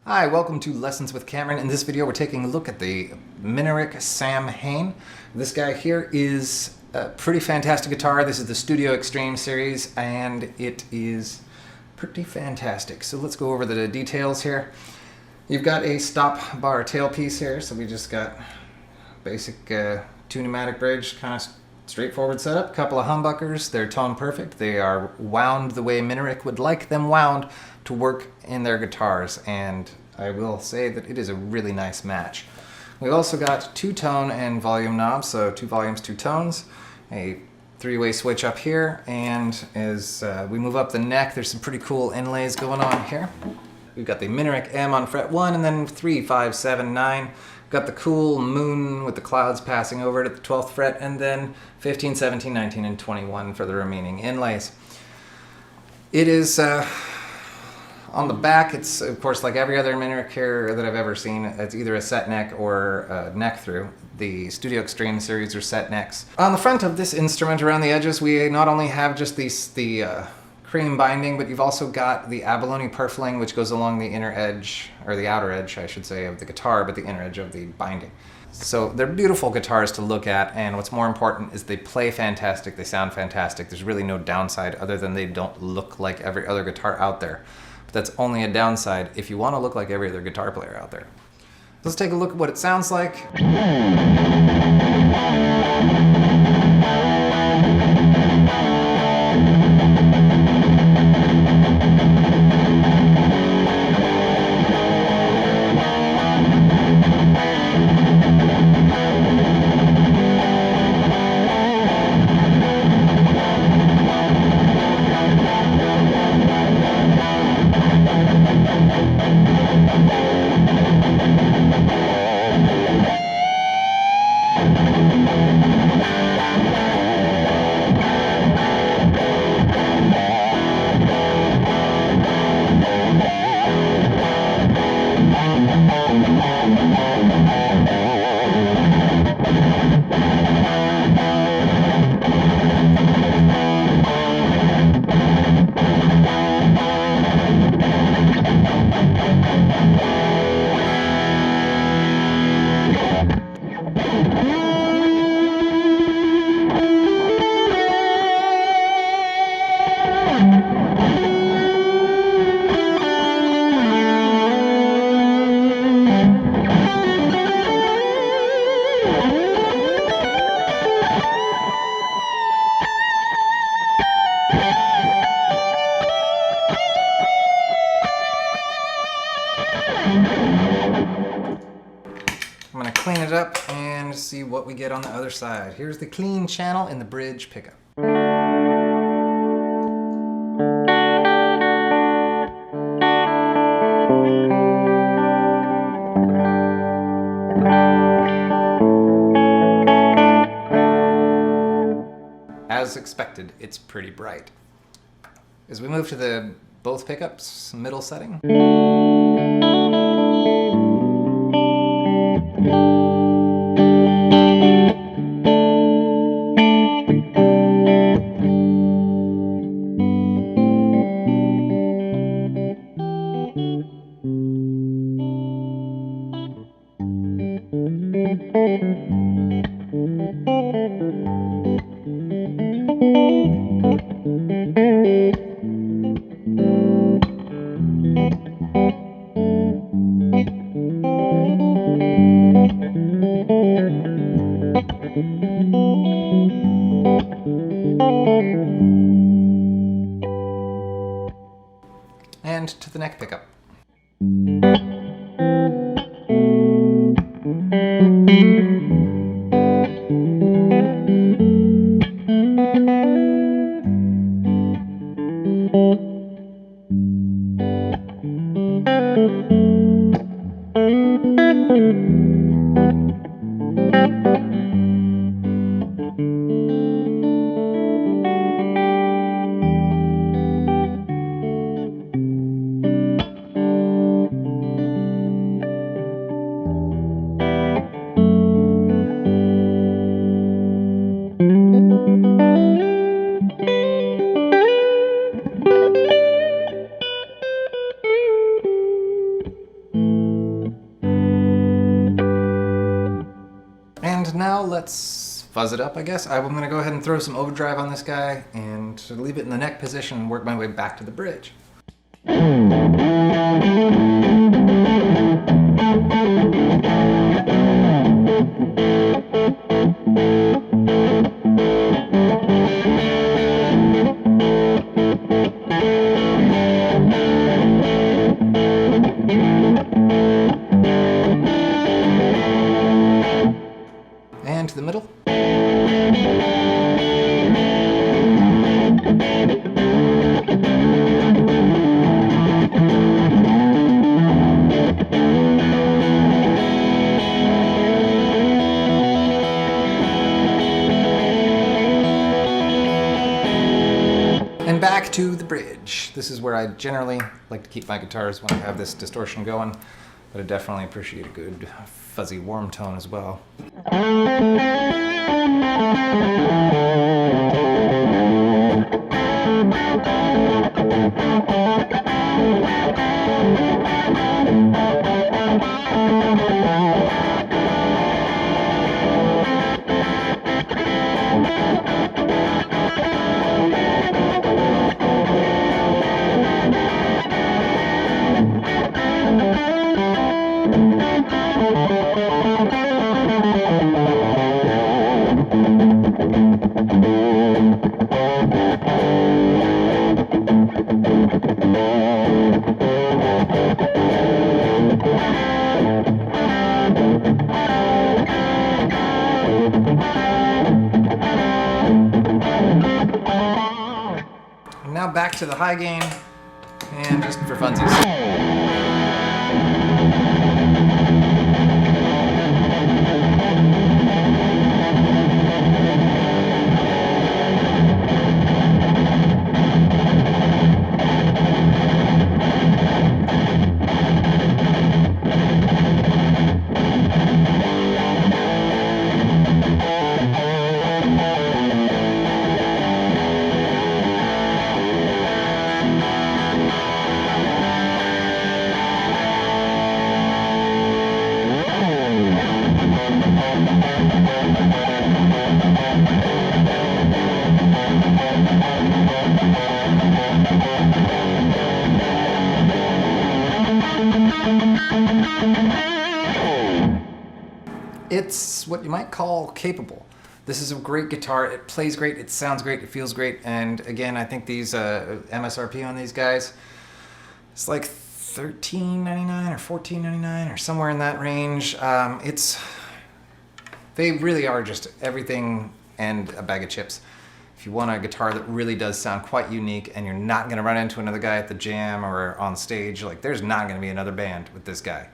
Hi, welcome to Lessons with Cameron. In this video we're taking a look at the Minarik Samhain. This guy here is a pretty fantastic guitar. This is the Studio Extreme series and it is pretty fantastic. So let's go over the details here. You've got a stop bar tailpiece here, so we just got basic two pneumatic bridge, kind of straightforward setup. Couple of humbuckers, they're tone perfect. They are wound the way Minarik would like them wound to work in their guitars, and I will say that it is a really nice match. We've also got two tone and volume knobs, so two volumes, two tones, a three-way switch up here, and as we move up the neck, there's some pretty cool inlays going on here. We've got the Minarik M on fret 1, and then 3, 5, 7, 9. We've got the cool moon with the clouds passing over it at the 12th fret, and then 15, 17, 19, and 21 for the remaining inlays. It is, on the back, it's of course like every other Minarik here that I've ever seen. It's either a set neck or a neck through. The Studio Extreme series are set necks. On the front of this instrument, around the edges, we not only have just the cream binding, but you've also got the abalone purfling, which goes along the inner edge, or the outer edge, I should say, of the guitar, but the inner edge of the binding. So they're beautiful guitars to look at, and what's more important is they play fantastic, they sound fantastic. There's really no downside other than they don't look like every other guitar out there. But that's only a downside if you want to look like every other guitar player out there. Let's take a look at what it sounds like. I'm going to clean it up and see what we get on the other side. Here's the clean channel in the bridge pickup. As expected, it's pretty bright. As we move to both pickups, middle setting. And to the neck pickup. let's fuzz it up, I guess. I'm going to go ahead and throw some overdrive on this guy and leave it in the neck position and work my way back to the bridge. And to the middle. And back to the bridge. This is where I generally like to keep my guitars when I have this distortion going, but I definitely appreciate a good fuzzy warm tone as well. Now back to the high gain, and just for funsies. It's what you might call capable. This is a great guitar. It plays great, it sounds great, it feels great, and again, I think these MSRP on these guys, it's like $13.99 or $14.99 or somewhere in that range. They really are just everything and a bag of chips. If you want a guitar that really does sound quite unique and you're not going to run into another guy at the jam or on stage, like there's not going to be another band with this guy.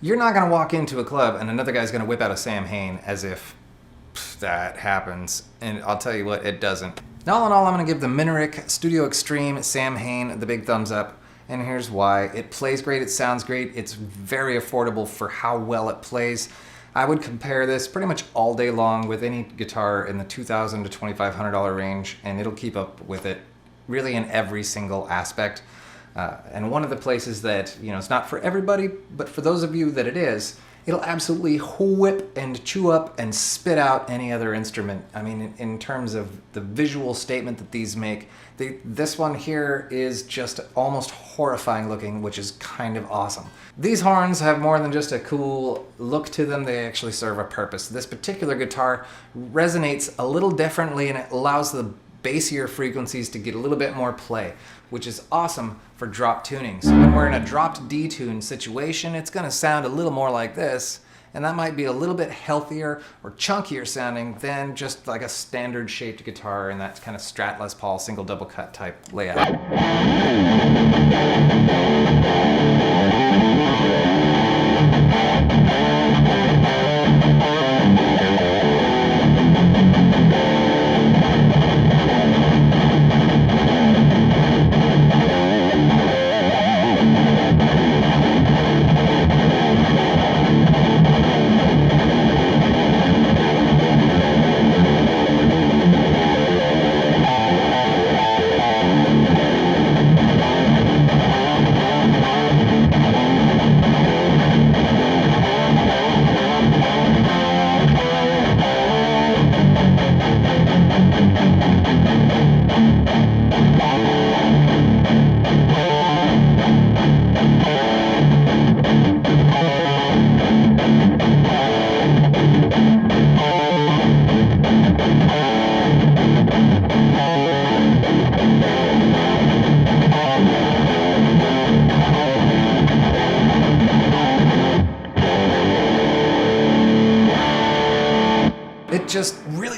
You're not going to walk into a club and another guy's going to whip out a Samhain as if that happens. And I'll tell you what, it doesn't. All in all, I'm going to give the Minarik Studio Extreme Samhain the big thumbs up. And here's why. It plays great, it sounds great, it's very affordable for how well it plays. I would compare this pretty much all day long with any guitar in the $2,000 to $2,500 range, and it'll keep up with it really in every single aspect. And one of the places that, you know, it's not for everybody, but for those of you that it is, it'll absolutely whip and chew up and spit out any other instrument. I mean, in terms of the visual statement that these make, this one here is just almost horrifying looking, which is kind of awesome. These horns have more than just a cool look to them, they actually serve a purpose. This particular guitar resonates a little differently and it allows the bassier frequencies to get a little bit more play, which is awesome for drop tuning. So when we're in a dropped D tune situation, it's going to sound a little more like this, and that might be a little bit healthier or chunkier sounding than just like a standard shaped guitar in that kind of Strat Les Paul single double cut type layout.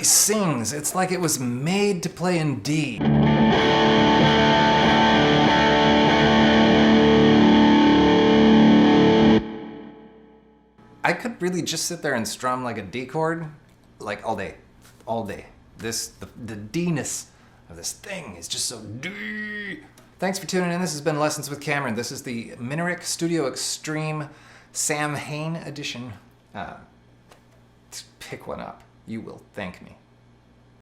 sings. It's like it was made to play in D. I could really just sit there and strum like a D chord, like all day, all day. The D-ness of this thing is just so D. Thanks for tuning in. This has been Lessons with Cameron. This is the Minarik Studio Extreme Samhain edition. Pick one up. You will thank me.